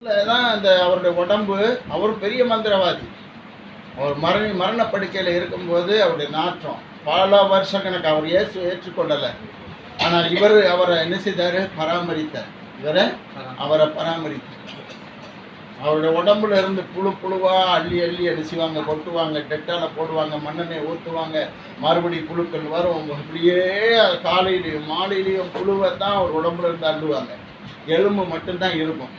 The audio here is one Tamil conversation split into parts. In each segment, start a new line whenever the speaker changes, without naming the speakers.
தான் அந்த அவருடைய உடம்பு. அவர் பெரிய மந்திரவாதி. அவர் மரணப்படுக்கையில் இருக்கும்போது அவருடைய நாற்றம் பல வருஷ கணக்கு. அவர் ஏற்றுக்கொள்ளலை. ஆனால் அவரை என்ன செய்தார்? பராமரித்தார். அவரை பராமரித்தார். அவருடைய உடம்புல இருந்து புழுவா அள்ளி என்ன செய்வாங்க? கொட்டுவாங்க, டெட்டால போடுவாங்க, மண்ணெண்ணெய் ஊற்றுவாங்க, மறுபடி புழுக்கள் வரும். அப்படியே காலையிலையும் மாலையிலையும் புழுவை தான் அவர் உடம்புல இருந்து அள்ளுவாங்க. எலும்பு மட்டும்தான் இருக்கும்.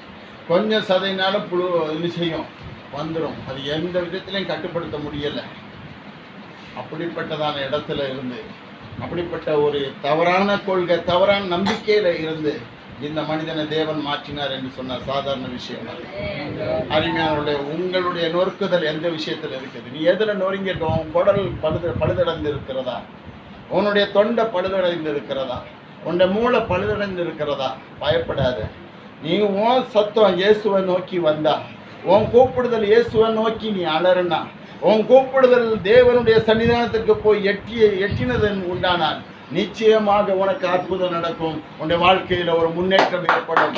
கொஞ்சம் சதைனாலும் புழு இது செய்யும், வந்துடும். அது எந்த விதத்திலையும் கட்டுப்படுத்த முடியலை. அப்படிப்பட்டதான இடத்துல இருந்து, அப்படிப்பட்ட ஒரு தவறான கொள்கை, தவறான நம்பிக்கையில் இருந்து இந்த மனிதனை தேவன் மாற்றினார் என்று சொன்னார். சாதாரண விஷயம் அல்ல. அருமையானவர்களே, உங்களுடைய நொறுக்குதல் எந்த விஷயத்தில் இருக்குது? நீ எதில் நொறுங்கிட்டோம்? உன் குடல் பழுதடைந்து இருக்கிறதா? உன்னுடைய தொண்டை பழுதடைந்து இருக்கிறதா? உன்னுடைய மூளை பழுதடைந்து இருக்கிறதா? பயப்படாத. நீ உன் சத்தம் இயேசுவை நோக்கி வந்தா, உன் கூப்பிடுதல் இயேசுவை நோக்கி நீ அலறுனா, உன் கூப்பிடுதல் தேவனுடைய சன்னிதானத்திற்கு போய் எட்டினதன் உண்டானால் நிச்சயமாக உனக்கு அற்புதம் நடக்கும். உன்னுடைய வாழ்க்கையில் ஒரு முன்னேற்றம் ஏற்படும்.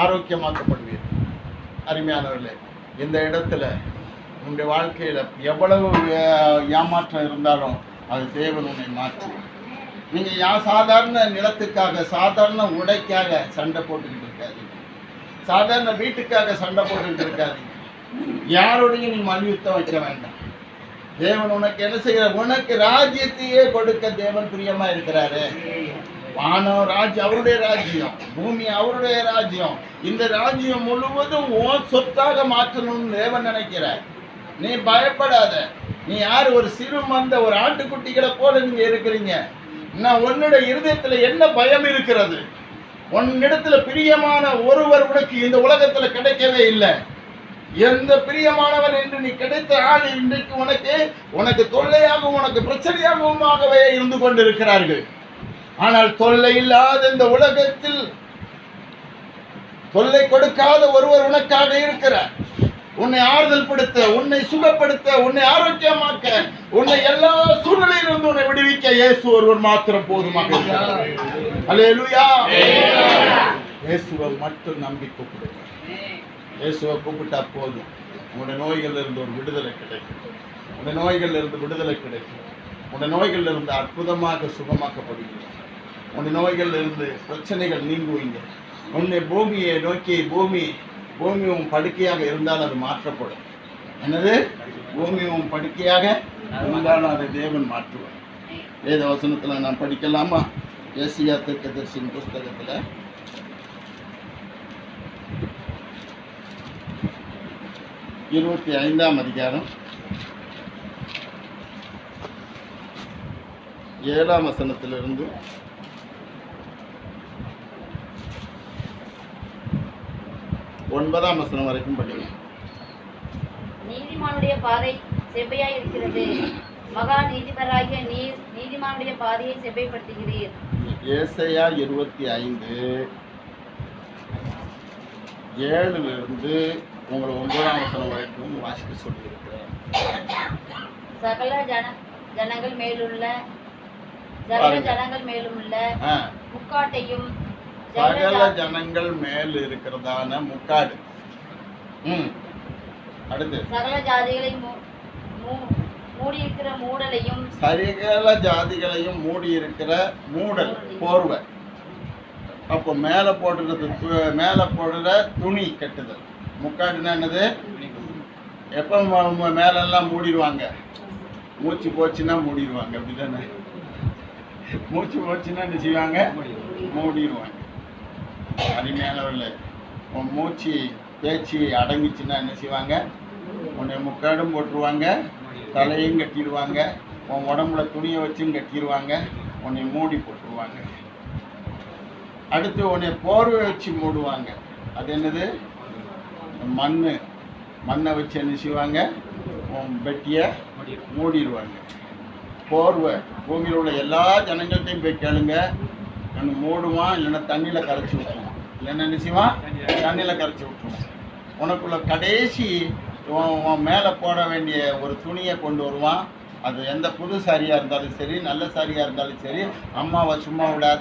ஆரோக்கியமாக்கப்படுவீர். அருமையானவர்களே, இந்த இடத்துல உன்னுடைய வாழ்க்கையில் எவ்வளவு ஏமாற்றம் இருந்தாலும் அது தேவன் உன்னை மாற்றி. நீங்கள் சாதாரண நிலத்துக்காக, சாதாரண உடைக்காக சண்டை போட்டுக்கிட்டு இருக்காதீங்க. சாதாரண வீட்டுக்காக சண்டை போட்டுக்கிட்டு இருக்காதீங்க. யாரோடையும் நீ மல்யுத்தம் வைக்க வேண்டாம். தேவன் உனக்கு என்ன செய்கிறார்? உனக்கு ராஜ்யத்தையே கொடுக்க தேவன் பிரியமா இருக்கிறாரு. வானம் ராஜ்யம் அவருடைய ராஜ்யம், பூமி அவருடைய ராஜ்யம். இந்த ராஜ்யம் முழுவதும் உன் சொத்தாக மாற்றணும்னு தேவன் நினைக்கிறார். நீ பயப்படாத. நீ யார்? ஒரு சிறு மந்த, ஒரு ஆட்டுக்குட்டிகளை போல நீங்க இருக்கிறீங்க. நான் உன்னுடைய இருதயத்துல என்ன பயம் இருக்கிறது? உன்னிடத்துல பிரியமான ஒருவர் உனக்கு இந்த உலகத்துல கிடைக்கவே இல்லை. எந்த பிரியமானவன் என்று நீ கிடைத்த ஆள் இன்றைக்கு உனக்கு தொல்லையாகவும் உனக்கு பிரச்சனையாகவுமாகவே இருந்து கொண்டிருக்கிறார்கள். ஆனால் தொல்லை இல்லாத இந்த உலகத்தில் தொல்லை கொடுக்காத ஒருவர் உனக்காக இருக்கிறார். உன்னை ஆறுதல் படுத்த, உன்னை சுகப்படுத்த, உன்னை ஆரோக்கியமாக்க, உன்னை எல்லா சூழ்நிலையிலிருந்து உன்னை விடுவிக்க இயேசு ஒருவர் மாத்திரம் போதுமாக இருக்கிறார். அல்லேலூயா. இயேசுவை மட்டும் நம்பி கூப்பிடுங்க. இயேசுவை கூப்பிட்டா போதும். உன்னுடைய நோய்கள் இருந்து ஒரு விடுதலை கிடைக்கும். உன்னுடைய நோய்கள் இருந்து விடுதலை கிடைக்கும். உன்னுடைய நோய்கள் இருந்து அற்புதமாக சுகமாக்கப்படுவீங்க. உன்னுடைய நோய்கள் இருந்து பிரச்சனைகள் நீங்குவீங்க. உன்னை பூமியை நோக்கி, பூமி உன் படுக்கையாக இருந்தால் அது மாற்றப்படும். என்னது? பூமி உன் படுக்கையாக இருந்தாலும் அதை தேவன் மாற்றுவார். வேத வசனத்தில் நான் படிக்கலாமா? ஏசியா தீர்க்கதரிசியின் புஸ்தகத்தில் 25ஆம் அதிகாரம் 7ஆம் வசனத்திலிருந்து 9ஆம் வசனம் வரைக்கும் படிங்க.
நீதிமானுடைய பாதை செவ்வையாய் இருக்கிறது. மகா நீதிபராகிய நீர் நீதிமானுடைய பாதையை செவ்வைப்படுத்துகிறீர்.
ஏசாயா 25:7 உங்களை 9ஆம் வசனம் வரைக்கும் வாசிக்க சொல்லியிருக்கிறேன்.
சகல ஜனங்கள் மேலுள்ள முக்காட்டையும்,
சகல ஜனங்கள் மேல் இருக்கிறதான முக்காடு. அடுத்து
சகல ஜாதிகளையும் மூடியிருக்கிற மூடலையும்,
சகல ஜாதிகளையும் மூடி இருக்கிற மூடல், போர்வை. அப்போ மேலே போடுற துணி கட்டுதல். முக்காடுனா என்னது? எப்போ மேலெல்லாம் மூடிடுவாங்க? மூச்சு போச்சுன்னா மூடிடுவாங்க. அப்படிதானே? மூச்சு போச்சுன்னா என்ன செய்வாங்க? மூடிடுவாங்க. அருமையானவர்களே, உன் மூச்சு பேச்சு அடங்கிச்சுன்னா என்ன செய்வாங்க? உன்னை முக்காடும் போட்டுருவாங்க, தலையும் கட்டிடுவாங்க, உன் உடம்புல துணியை வச்சும் கட்டிடுவாங்க, உன்னை மூடி போட்டுருவாங்க. அடுத்து உன்னை போர்வை வச்சு மூடுவாங்க. அது என்னது? மண்ணை வச்சு என்ன செய்வாங்க? உன் பெட்டியை மூடிடுவாங்க. போர்வை. பூமியில் உள்ள எல்லா ஜனங்கள்கிட்டையும் போய் கேளுங்க, ஒன்று மூடுவான், இல்லைன்னா தண்ணியில் கரைச்சி விட்டுருவான். இல்லைன்னா என்ன செய்வான்? தண்ணியில் கரைச்சி விட்டுருவான். உனக்குள்ள கடைசி உன் மேலே போட வேண்டிய ஒரு துணியை கொண்டு வருவான், அது எந்த புது சாரியாக இருந்தாலும் சரி, நல்ல சாரியாக இருந்தாலும் சரி, அம்மாவை சும்மா விடாத.